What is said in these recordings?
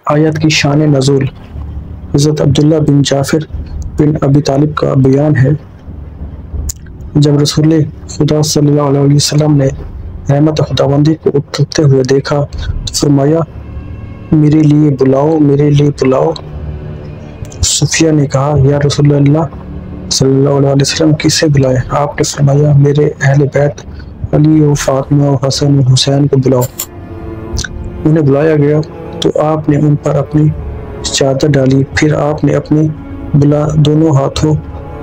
آیت کی شان نزول۔ حضرت عبداللہ بن جعفر بن ابی طالب کا بیان ہے، جب رسول خدا صلی اللہ علیہ وسلم نے رحمت خداوندی کو اترتے ہوئے دیکھا تو فرمایا میرے لیے بلاؤ، میرے لیے بلاؤ۔ صفیہ نے کہا یا رسول اللہ صلی اللہ علیہ وسلم کسے بلائے؟ آپ نے فرمایا میرے اہل بیت علی و فاطمہ و حسن و حسین کو بلاؤ۔ انہیں بلایا گیا تو آپ نے ان پر اپنی چادر ڈالی، پھر آپ نے اپنے دونوں ہاتھوں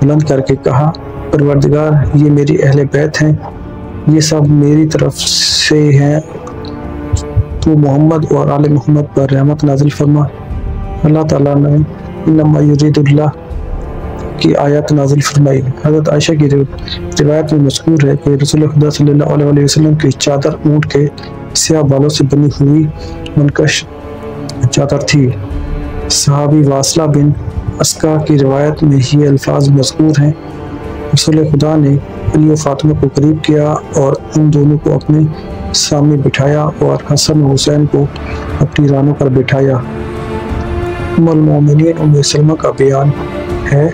بلند کر کے کہا پروردگار یہ میری اہل بیت ہیں، یہ سب میری طرف سے ہیں، تو محمد اور آل محمد پر رحمت نازل فرما۔ اللہ تعالیٰ نے انما یرید اللہ کی آیات نازل فرمائی۔ حضرت عائشہ کی روایت میں مذکور ہے کہ رسول خدا صلی اللہ علیہ وسلم کی چادر اونٹ کے سیاہ بالوں سے بنی ہوئی منقش چادر تھی۔ صحابی واصلہ بن اسقع کی روایت میں یہ الفاظ مذکور ہیں، رسول خدا نے علی و فاطمہ کو قریب کیا اور ان دونوں کو اپنے سامنے بٹھایا اور حسن و حسین کو اپنی رانوں پر بٹھایا۔ ام المومنین ام سلمہ کا بیان ہے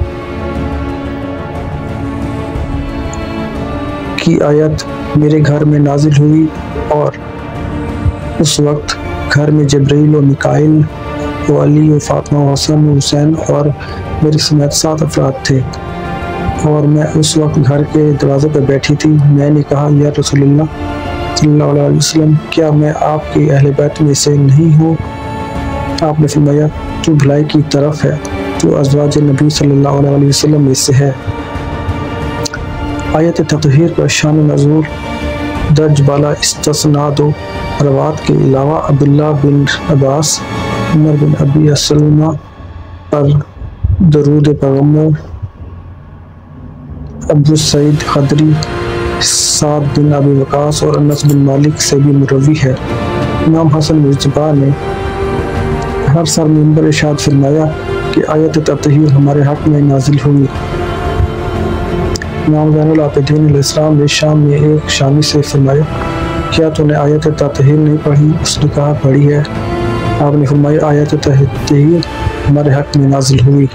کی آیت میرے گھر میں نازل ہوئی اور اس وقت گھر میں جبرائیل و میکائیل و علی و فاطمہ و حسن و حسین اور میرے سمیت 7 افراد تھے، اور میں اس وقت گھر کے دروازے پر بیٹھی تھی۔ میں نے کہا یا رسول اللہ صلی اللہ علیہ وسلم کیا میں آپ کی اہل بیت میں سے نہیں ہوں؟ آپ نے فرمایا تو بھلائی کی طرف ہے، تو ازواج نبی صلی اللہ علیہ وسلم میں سے ہے۔ آیت تطہیر کا شان نزول درج بالا استثناد و روات کے علاوہ عبداللہ بن عباس، عمر بن ابی سلمہ پر درود پیغمبر، ابو سعید خدری، سعد بن ابی وقاص اور انس بن مالک سے بھی مروی ہے۔ امام حسن مجتبیٰ نے ہر سال منبر ارشاد فرمایا کہ آیت تطہیر ہمارے حق میں نازل ہوئی۔ امام زین العابدین علیہ السلام نے شام میں ایک شامی سے فرمایا کیا تو نے آیت تطہیر نہیں پڑھی؟ اس نے کہا پڑھی ہے۔ آپ نے فرمایا آیت تطہیر ہمارے حق میں نازل ہوئی۔